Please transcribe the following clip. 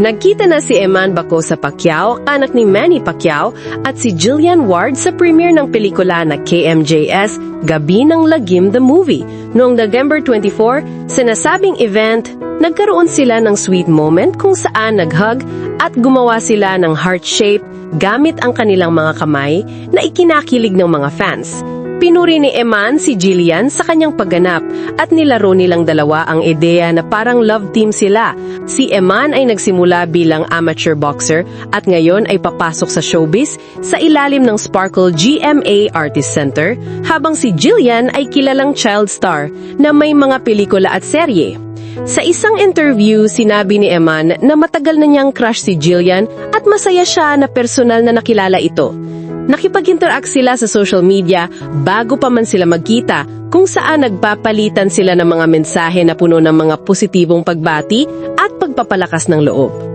Nagkita na si Eman Bacosa Pacquiao, anak ni Manny Pacquiao, at si Jillian Ward sa premiere ng pelikula na KMJS, Gabi ng Lagim the Movie. Noong November 24, sa nasabing event, nagkaroon sila ng sweet moment kung saan nag-hug at gumawa sila ng heart shape gamit ang kanilang mga kamay na ikinakilig ng mga fans. Pinuri ni Eman si Jillian sa kanyang pagganap at nilaro nilang dalawa ang ideya na parang love team sila. Si Eman ay nagsimula bilang amateur boxer at ngayon ay papasok sa showbiz sa ilalim ng Sparkle GMA Artist Center, habang si Jillian ay kilalang child star na may mga pelikula at serye. Sa isang interview, sinabi ni Eman na matagal na niyang crush si Jillian at masaya siya na personal na nakilala ito. Nakipag-interact sila sa social media bago pa man sila magkita, kung saan nagpapalitan sila ng mga mensahe na puno ng mga positibong pagbati at pagpapalakas ng loob.